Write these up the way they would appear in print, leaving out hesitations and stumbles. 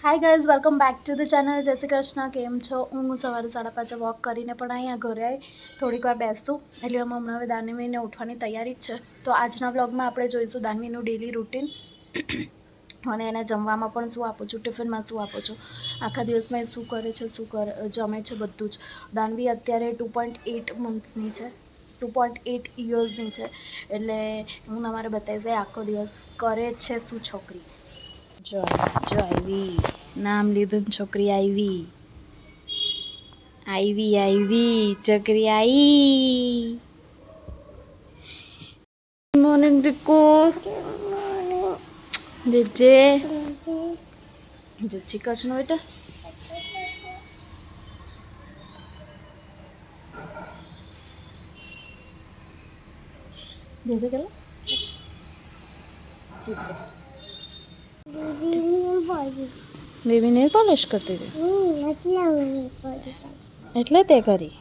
Hi guys, welcome back to the channel. જય શ્રી કૃષ્ણ. કેમ છો? હું સવારે 5:30 વોક કરીને પણ અહીંયા ઘરે આવી થોડીક વાર બેસતું એટલે અમે હમણાં હવે દાનવીને ઉઠવાની તૈયારી જ છે. તો આજના બ્લોગમાં આપણે જોઈશું દાનવીનું ડેલી રૂટીન અને એને જમવામાં પણ શું આપું છું, ટિફિનમાં શું આપું છું, આખા દિવસમાં એ શું કરે છે, જમે છે, બધું જ. દાનવી અત્યારે 2.8 મંથ્સની છે, 2.8 યર્સની છે. એટલે હું તમારે બતાવીશ આખો દિવસ કરે છે શું છોકરી. જો આવી નામ લીધું ને છોકરી આવી છોકરી આવી. મોર્નિંગ બીકુ જે ચીકન બેટા જैसे कर બેબી નેલ પોલિશ કરતી હતી એટલે તે કરી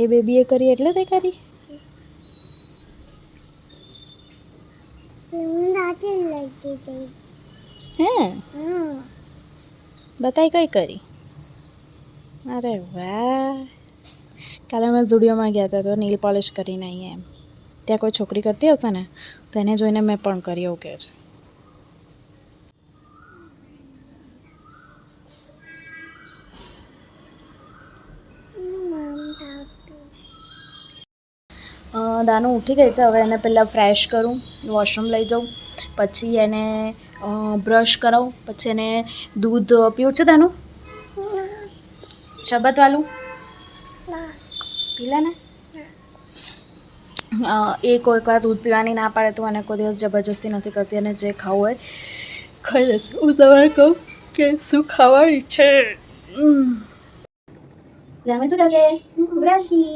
એ બેબીએ કરી એટલે તે કરી. હે બતાય કઈ કરી. અરે વાહ. કાલે અમે ઝુડિયોમાં ગયા હતા તો નેલ પોલિશ કરીને આવીએ એમ. ત્યાં કોઈ છોકરી કરતી હશે ને તો એને જોઈને મેં પણ કરી એવું કહે છે. દાનુ ઉઠી ગઈ છે. હવે એને પહેલાં ફ્રેશ કરું, વોશરૂમ લઈ જાઉં, પછી એને બ્રશ કરાવું, પછી એને દૂધ પીવું છે. દાનુ શરબતવાળું પીલા ને એ કોઈક વાર દૂધ પીવાની ના પાડે તો અને કોઈ દિવસ જબરજસ્તી નથી કરતી અને જે ખાવું હોય ખાઈ લેશે. હું તમારે કહું કે શું ખાવાની છે. તમે શું કરશે? બ્રશી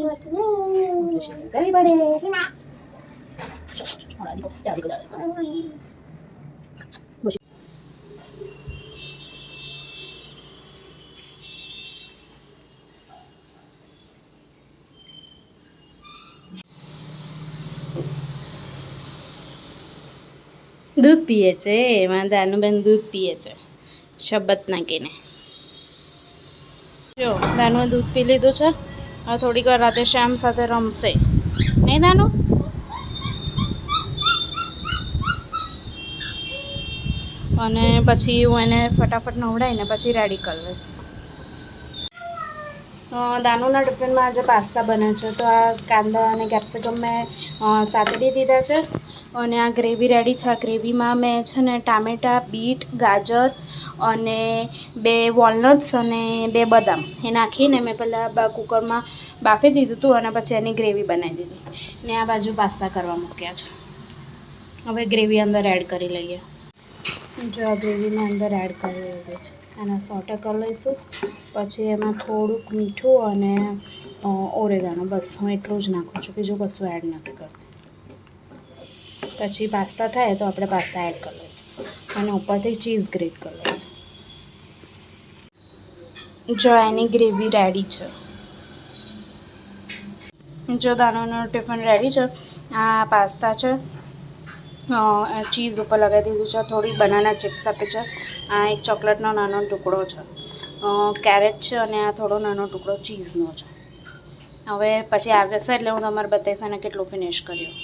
કરવી પડે. દૂધ પીએ છે એમાં દાનુબેન દૂધ પીએ છે શરબત નાખીને. જો દાનુએ દૂધ પી લીધું છે. હવે થોડીક વાર રાતે શ્યામ સાથે રમશે નહીં દાનુ? અને પછી હું એને ફટાફટ નવડાવીને પછી રેડી કરી લઈશ. દાનુના ટિફિનમાં આજે પાસ્તા બને છે. તો આ કાંદા અને કેપ્સિકમ મેં સાતડી દીધા છે અને આ ગ્રેવી રેડી છે. આ ગ્રેવીમાં મેં છે ને ટામેટાં, બીટ, ગાજર અને 2 વોલનટ્સ અને 2 બદામ એ નાખીને મેં પહેલાં કુકરમાં બાફી દીધું હતું અને પછી એની ગ્રેવી બનાવી દીધી ને આ બાજુ પાસ્તા કરવા મૂક્યા છે. હવે ગ્રેવી અંદર એડ કરી લઈએ. જો આ ગ્રેવીમાં અંદર એડ કરી દીધું છે. આને સોટે કરી લઈશું. પછી એમાં થોડુંક મીઠું અને ઓરેગાનો, બસ હું એટલું જ નાખું છું, બીજું કશું એડ નથી કરતી. પછી પાસ્તા થાય તો આપણે પાસ્તા એડ કરી લઈશું અને ઉપરથી ચીઝ ગ્રેટ કરી લઈશું. જો એની ગ્રેવી રેડી છે. જો દાનાનું ટિફિન રેડી છે. આ પાસ્તા છે, ચીઝ ઉપર લગાવી દીધું છે, થોડી બનાના ચિપ્સ આપી છે, આ એક ચોકલેટનો નાનો ટુકડો છે, કેરેટ છે અને આ થોડો નાનો ટુકડો ચીઝનો છે. હવે પછી આવશે એટલે હું તમારે બતાવીશ અને કેટલું ફિનિશ કર્યું.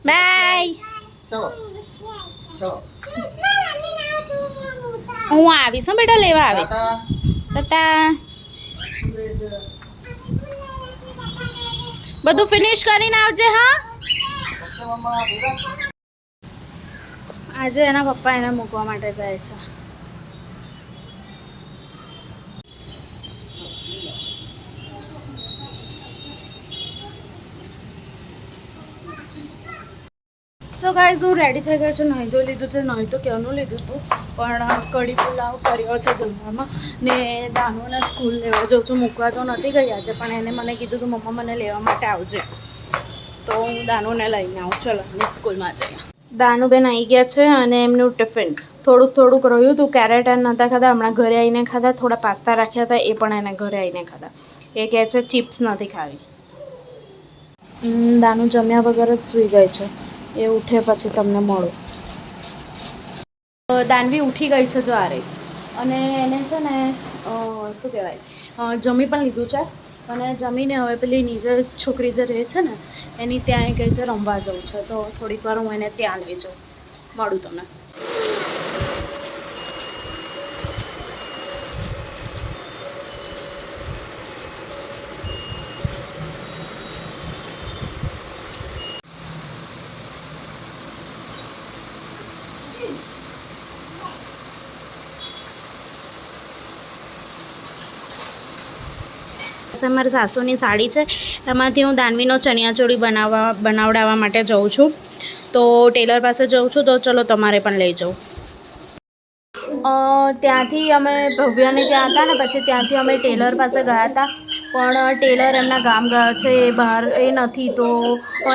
બાય. હું આવીશ બેટા, લેવા આવીશ. તતા બધું ફિનિશ કરીને આવજે. હા, આજે એના પપ્પા એને મૂકવા માટે જાય છે. સો ગાઈઝ, હું રેડી થઈ ગઈ છું. નહીં તો લીધું છે, નહીં તો ક્યાંનું લીધું હતું, પણ કઢી પુલાવ કર્યો છે જમવામાં. ને દાનુને સ્કૂલ લેવા જાઉં છું. મૂકવા તો નથી ગઈ આજે, પણ એને મને કીધું કે મમ્મા મને લેવા માટે આવજે, તો હું દાનુને લઈને આવું. ચલો સ્કૂલમાં જઈએ. દાનુબેન આવી ગયા છે અને એમનું ટિફિન થોડુંક રહ્યું હતું. કેરેટ નહોતા ખાધા, હમણાં ઘરે આવીને ખાધા. થોડા પાસ્તા રાખ્યા હતા, એ પણ એને ઘરે આવીને ખાધા. એ કહે છે ચિપ્સ નથી ખાવી. દાનુ જમ્યા વગર જ સૂઈ ગઈ છે. એ ઉઠે પછી તમને મળું. દાનવી ઉઠી ગઈ છે જો આ રહી. અને એને છે ને શું કહેવાય, જમી પણ લીધું છે. અને જમીને હવે પેલી નીચે છોકરી જે રહે છે ને એની ત્યાં એ કહે છે રમવા જવું છે, તો થોડીક વાર હું એને ત્યાં લઈ જાઉં. મળું તમને. મારી સાસુની સાડી છે, એમાંથી હું દાનવીનો ચણિયાચોળી બનાવડાવવા માટે જાઉં છું. તો ટેલર પાસે જાઉં છું, તો ચલો તમારે પણ લઈ જાઉં. ત્યાંથી અમે ભવ્યને ત્યાં હતા ને, પછી ત્યાંથી અમે ટેલર પાસે ગયા હતા, પણ ટેલર એમના ગામ ગયા છે, એ બહાર એ નથી. તો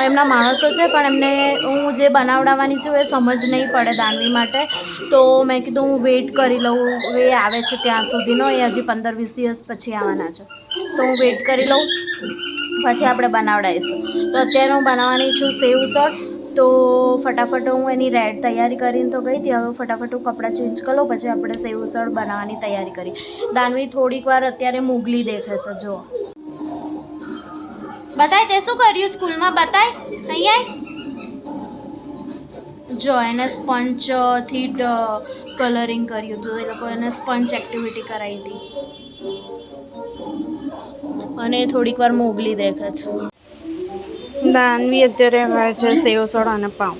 એમના માણસો છે, પણ એમને હું જે બનાવડાવવાની છું એ સમજ નહીં પડે દાનવી માટે. તો મેં કીધું હું વેઇટ કરી લઉં, એ આવે છે ત્યાં સુધીનો. એ હજી 15-20 દિવસ પછી આવવાના છે, તો હું વેઇટ કરી લઉં, પછી આપણે બનાવડાવીશું. તો અત્યારે હું બનાવવાની છું સેવ-ઉસળ. તો ફટાફટ હું એની તૈયારી કરીને તો ગઈ હતી. હવે ફટાફટ હું કપડાં ચેન્જ કરી લઉં, પછી આપણે સેવ-ઉસળ બનાવવાની તૈયારી કરી. દાનવી થોડીક વાર અત્યારે મોગલી દેખે છે. જો બતાય, તે શું કર્યું સ્કૂલમાં? બતાય અહીંયા. જો એને સ્પંચથી કલરિંગ કર્યું હતું. એ લોકો એને સ્પંચ એક્ટિવિટી કરાવી હતી. અને થોડીક વાર મોગલી દેખે છે. દાનવી અત્યારે ખાય છે સેવ-ઉસળ અને પાઉં.